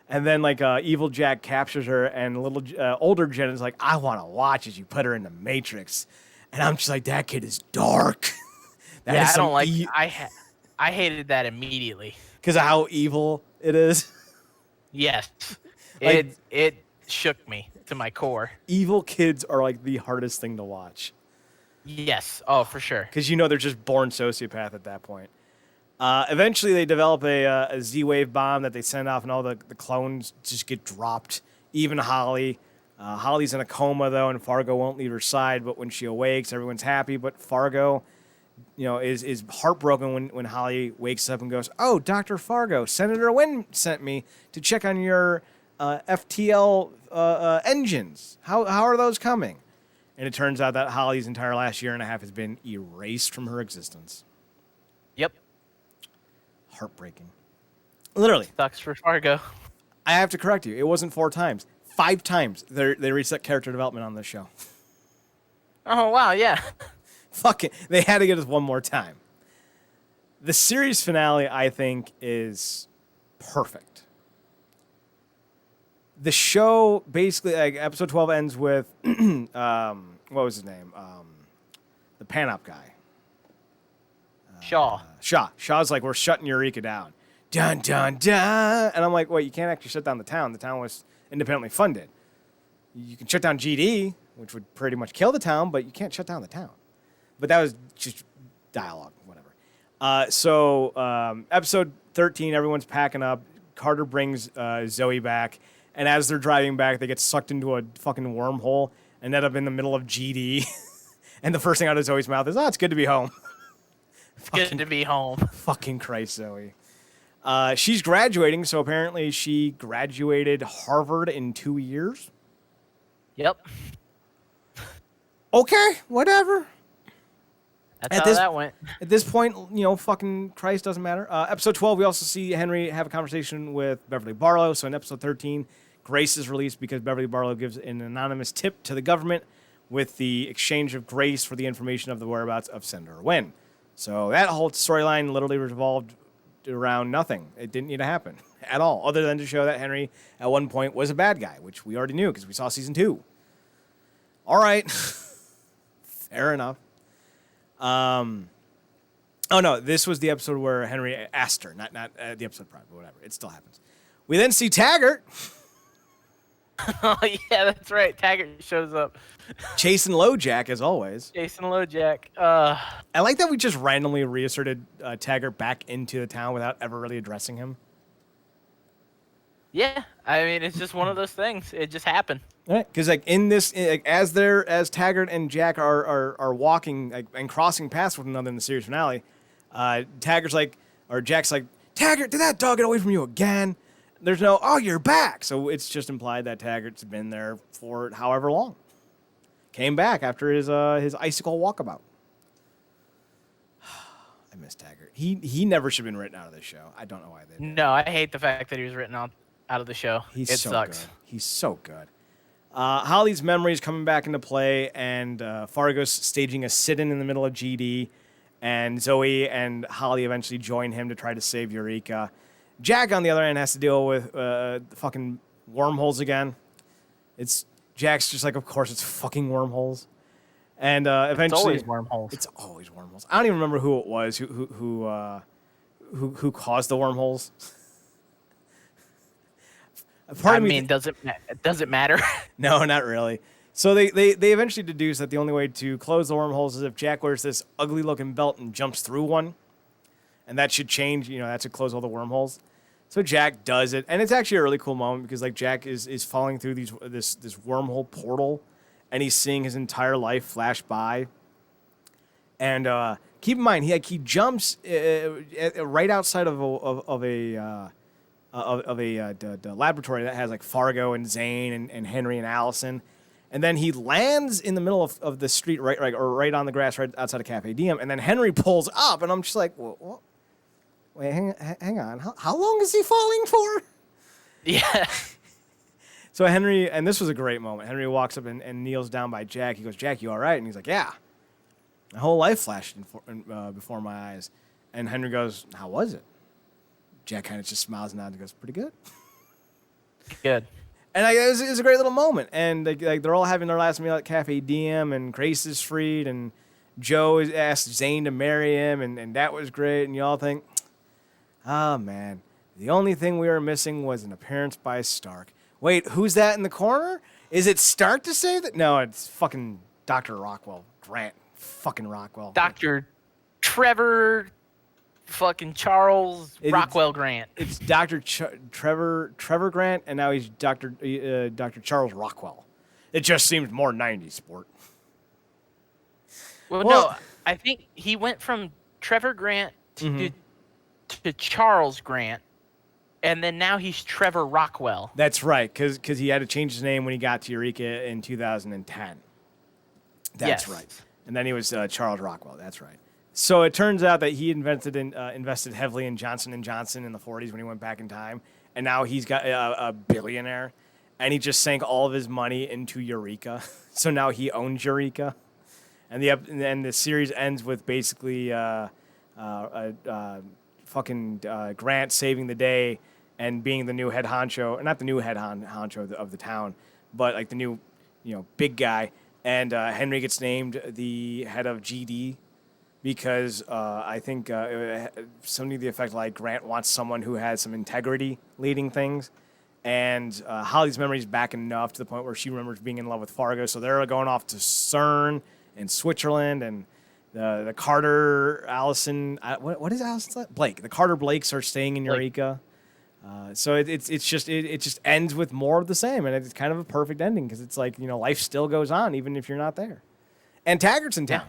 And then like evil Jack captures her, and little older Jenna's like, "I want to watch as you put her in the Matrix," and I'm just like, "That kid is dark." I don't like. I hated that immediately. Because of how evil it is? Yes. Like, it shook me to my core. Evil kids are like the hardest thing to watch. Yes. Oh, for sure. Because you know they're just born sociopath at that point. Eventually they develop a Z-Wave bomb that they send off, and all the clones just get dropped. Even Holly. Holly's in a coma, though, and Fargo won't leave her side. But when she awakes, everyone's happy. But Fargo... is heartbroken when Holly wakes up and goes, "Oh, Dr. Fargo, Senator Wynn sent me to check on your FTL engines. How are those coming?" And it turns out that Holly's entire last year and a half has been erased from her existence. Yep. Heartbreaking. Literally. Sucks for Fargo. I have to correct you. It wasn't 4 times. 5 times they reset character development on this show. Oh, wow, yeah. Fuck it. They had to get us one more time. The series finale, I think, is perfect. The show basically, like, episode 12 ends with, what was his name? The pan-up guy. Shaw. Shaw's like, we're shutting Eureka down. Dun, dun, dun. And I'm like, wait, you can't actually shut down the town. The town was independently funded. You can shut down GD, which would pretty much kill the town, but you can't shut down the town. But that was just dialogue, whatever. Episode 13, everyone's packing up. Carter brings Zoe back, and as they're driving back, they get sucked into a fucking wormhole and end up in the middle of GD. And the first thing out of Zoe's mouth is, "Oh, it's good to be home." Good to be home. Fucking Christ, Zoe. She's graduating, so apparently she graduated Harvard in 2 years. Yep. Okay, whatever. That's how that went. At this point, fucking Christ doesn't matter. Episode 12, we also see Henry have a conversation with Beverly Barlow. So in episode 13, Grace is released because Beverly Barlow gives an anonymous tip to the government with the exchange of Grace for the information of the whereabouts of Senator Wynn. So that whole storyline literally revolved around nothing. It didn't need to happen at all, other than to show that Henry at one point was a bad guy, which we already knew because we saw season 2. All right. Fair enough. Oh no, this was the episode where Henry asked her, not the episode prior, but whatever. It still happens. We then see Taggart. Oh yeah, that's right. Taggart shows up. Chasing LoJack as always. Jason LoJack. I like that we just randomly reasserted Taggart back into the town without ever really addressing him. Yeah, I mean it's just one of those things. It just happened. Because in this, as Taggart and Jack are walking and crossing paths with one another in the series finale, Jack's like, "Taggart, did that dog get away from you again?" There's no, "Oh, you're back." So it's just implied that Taggart's been there for however long. Came back after his icicle walkabout. I miss Taggart. He never should have been written out of this show. I don't know why they did. No, I hate the fact that he was written out of the show. It sucks. Good. He's so good. Holly's memories coming back into play, and Fargo's staging a sit-in in the middle of GD, and Zoe and Holly eventually join him to try to save Eureka. Jack, on the other hand, has to deal with the fucking wormholes again. Jack's just like, of course, it's fucking wormholes. And eventually, it's always wormholes. It's always wormholes. I don't even remember who it was who caused the wormholes. Does it matter? No, not really. So they eventually deduce that the only way to close the wormholes is if Jack wears this ugly looking belt and jumps through one, and that should change. That should close all the wormholes. So Jack does it, and it's actually a really cool moment because Jack is falling through this wormhole portal, and he's seeing his entire life flash by. And keep in mind, he jumps right outside of a laboratory that has Fargo and Zane and Henry and Allison, and then he lands in the middle of the street right on the grass right outside of Cafe Diem, and then Henry pulls up, and I'm just like, what? Wait, hang on, how long is he falling for? Yeah. So Henry, and this was a great moment, Henry walks up and kneels down by Jack. He goes, "Jack, you all right?" And he's like, "Yeah, my whole life flashed before my eyes." And Henry goes, "How was it?" Jack kind of just smiles and nods and goes, "Pretty good." Good. And it was a great little moment. And they're all having their last meal at Cafe Diem, and Grace is freed, and Joe asked Zane to marry him, and that was great. And you all think, "Oh, man, the only thing we were missing was an appearance by Stark." Wait, who's that in the corner? Is it Stark to say that? No, it's fucking Dr. Rockwell Grant. Fucking Rockwell. Dr. Trevor fucking Charles Rockwell Grant. It's Dr. Trevor Grant, and now he's Dr. Charles Rockwell. It just seems more 90s sport. Well, no, I think he went from Trevor Grant to Charles Grant, and then now he's Trevor Rockwell. That's right, because he had to change his name when he got to Eureka in 2010. That's right. And then he was Charles Rockwell. That's right. So it turns out that he invested heavily in Johnson & Johnson in the 40s when he went back in time, and now he's got a billionaire, and he just sank all of his money into Eureka. So now he owns Eureka, and the series ends with basically fucking Grant saving the day and being the new head honcho, not the new head honcho of the town, but the new big guy. And Henry gets named the head of GD. Because I think something to the effect Grant wants someone who has some integrity leading things. And Holly's memory's back enough to the point where she remembers being in love with Fargo. So they're going off to CERN in Switzerland. And The Carter, Allison, what is Allison's? Blake. The Carter Blakes are staying in Eureka. So it just ends with more of the same, and it's kind of a perfect ending because it's like, life still goes on even if you're not there. And Taggart's in town,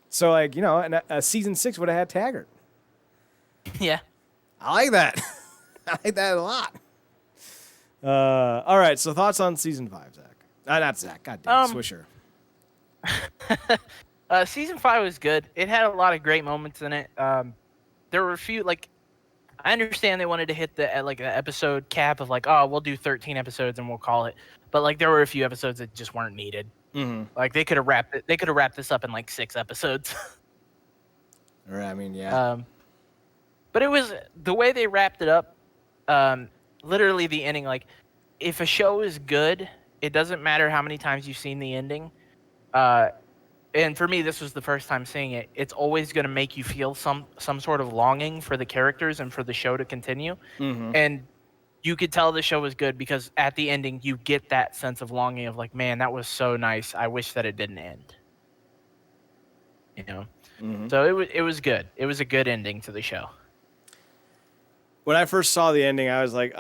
so like a season 6 would have had Taggart. Yeah, I like that. I like that a lot. All right, so thoughts on season 5, Zach? Not Zach. Goddamn, Swisher. Season 5 was good. It had a lot of great moments in it. There were a few I understand they wanted to hit the episode cap of we'll do 13 episodes and we'll call it. But there were a few episodes that just weren't needed. Mm-hmm. They could have wrapped it. They could have wrapped this up in 6 episodes. Right. I mean, yeah. But it was the way they wrapped it up. Literally the ending. If a show is good, it doesn't matter how many times you've seen the ending. And for me, this was the first time seeing it. It's always going to make you feel some sort of longing for the characters and for the show to continue. Mm-hmm. And you could tell the show was good because at the ending, you get that sense of longing of man, that was so nice. I wish that it didn't end. Mm-hmm. So it was good. It was a good ending to the show. When I first saw the ending, I was like,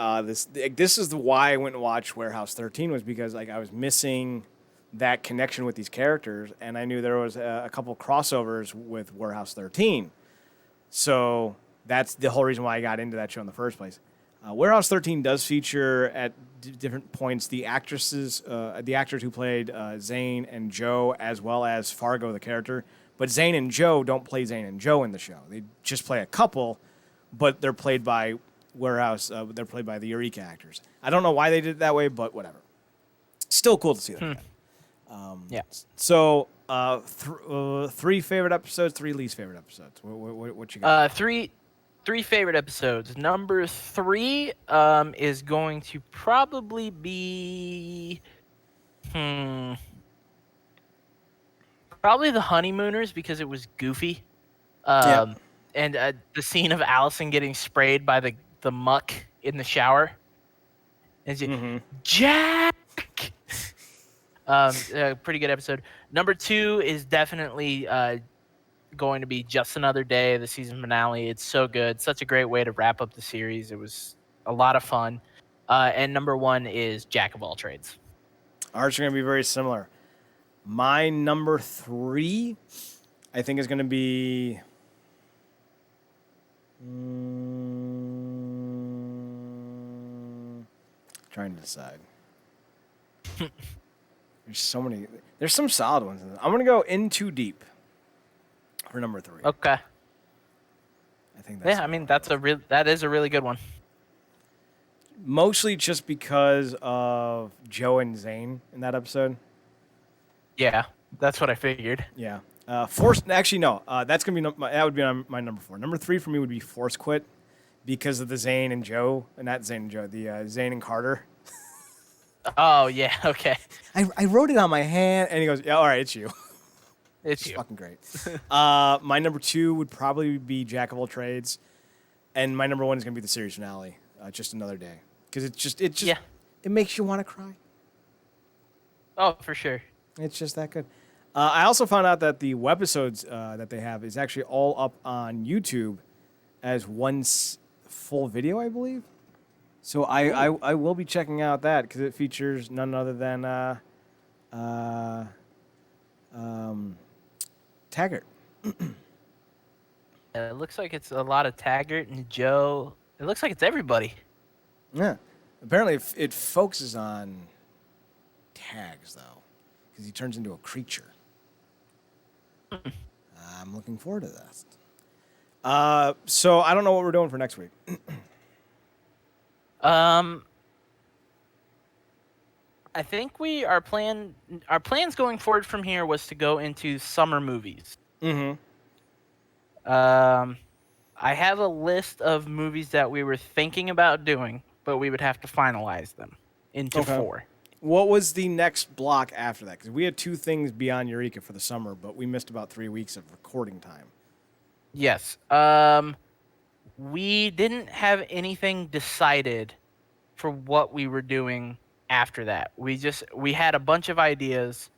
this is why I went and watched Warehouse 13 was because I was missing that connection with these characters, and I knew there was a couple crossovers with Warehouse 13. So that's the whole reason why I got into that show in the first place. Warehouse 13 does feature at different points the actors who played Zane and Joe, as well as Fargo, the character. But Zane and Joe don't play Zane and Joe in the show. They just play a couple, but they're played by they're played by the Eureka actors. I don't know why they did it that way, but whatever. Still cool to see that. Yeah. So, 3 favorite episodes, 3 least favorite episodes. What you got? Three favorite episodes. Number 3 is going to probably be probably the Honeymooners because it was goofy. And the scene of Allison getting sprayed by the muck in the shower. And she, Jack. A pretty good episode. Number 2 is definitely going to be Just Another Day, the season finale. It's so good. Such a great way to wrap up the series. It was a lot of fun. And number 1 is Jack of All Trades. Ours are going to be very similar. My number 3, I think, is going to be... trying to decide. There's so many. There's some solid ones. I'm gonna go In Too Deep for number 3. Okay. I think that's. Yeah, I mean that is a really good one. Mostly just because of Joe and Zane in that episode. Yeah, that's what I figured. Yeah. Force. Actually, no. That's gonna be that would be my number 4. Number 3 for me would be Force Quit because of the Zane and Joe, and not Zane and Joe, the Zane and Carter. Oh, yeah, okay. I wrote it on my hand, and he goes, yeah, all right, it's you. It's you. Fucking great. My number 2 would probably be Jack of All Trades, and my number 1 is going to be the series finale, Just Another Day. Because it makes you want to cry. Oh, for sure. It's just that good. I also found out that the webisodes that they have is actually all up on YouTube as one full video, I believe. So I will be checking out that because it features none other than Taggart. It looks like it's a lot of Taggart and Joe. It looks like it's everybody. Yeah. Apparently it focuses on Tags, though, because he turns into a creature. I'm looking forward to that. So I don't know what we're doing for next week. I think our plans going forward from here was to go into summer movies. Mm-hmm. I have a list of movies that we were thinking about doing, but we would have to finalize them into 4. What was the next block after that? Because we had 2 things beyond Eureka for the summer, but we missed about 3 weeks of recording time. Yes. We didn't have anything decided for what we were doing after that. We had a bunch of ideas,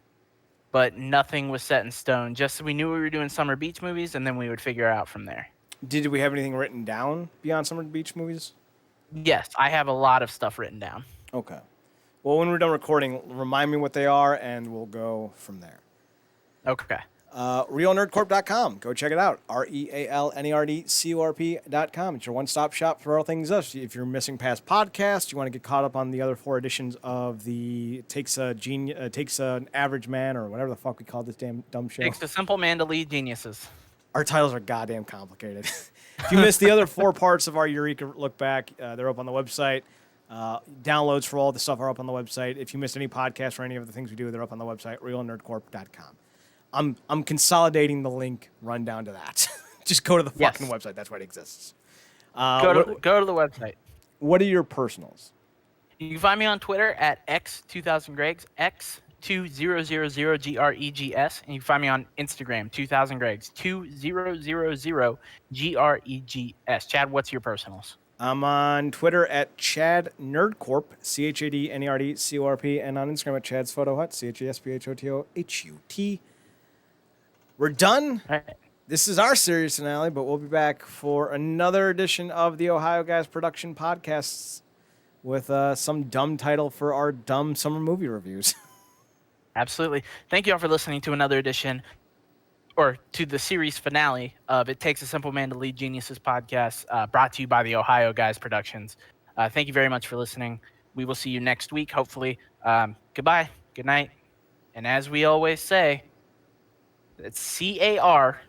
but nothing was set in stone. Just we knew we were doing summer beach movies, and then we would figure out from there. Did we have anything written down beyond summer beach movies? Yes, I have a lot of stuff written down. Okay. Well, when we're done recording, remind me what they are, and we'll go from there. Okay. RealNerdCorp.com. Go check it out. RealNerdCorp.com. It's your one-stop shop for all things us. If you're missing past podcasts, you want to get caught up on the other 4 editions of the Takes an Average Man, or whatever the fuck we call this damn dumb show. Takes a simple man to lead geniuses. Our titles are goddamn complicated. If you missed the other 4 parts of our Eureka look back, they're up on the website. Downloads for all the stuff are up on the website. If you missed any podcasts or any of the things we do, they're up on the website, RealNerdCorp.com. I'm consolidating the link rundown to that. Just go to the fucking website. That's where it exists. Go to the website. What are your personals? You can find me on Twitter at x2000gregs, x2000gregs, and you can find me on Instagram 2000gregs, 2000gregs. Chad, what's your personals? I'm on Twitter at Chad NerdCorp, ChadNerdCorp, and on Instagram at Chad's Photo Hut, ChadSphotoHut. We're done. All right. This is our series finale, but we'll be back for another edition of the Ohio Guys Production Podcasts with some dumb title for our dumb summer movie reviews. Absolutely. Thank you all for listening to another edition, or to the series finale of It Takes a Simple Man to Lead Geniuses podcast, brought to you by the Ohio Guys Productions. Thank you very much for listening. We will see you next week, hopefully. Goodbye. Good night. And as we always say, it's CARTER.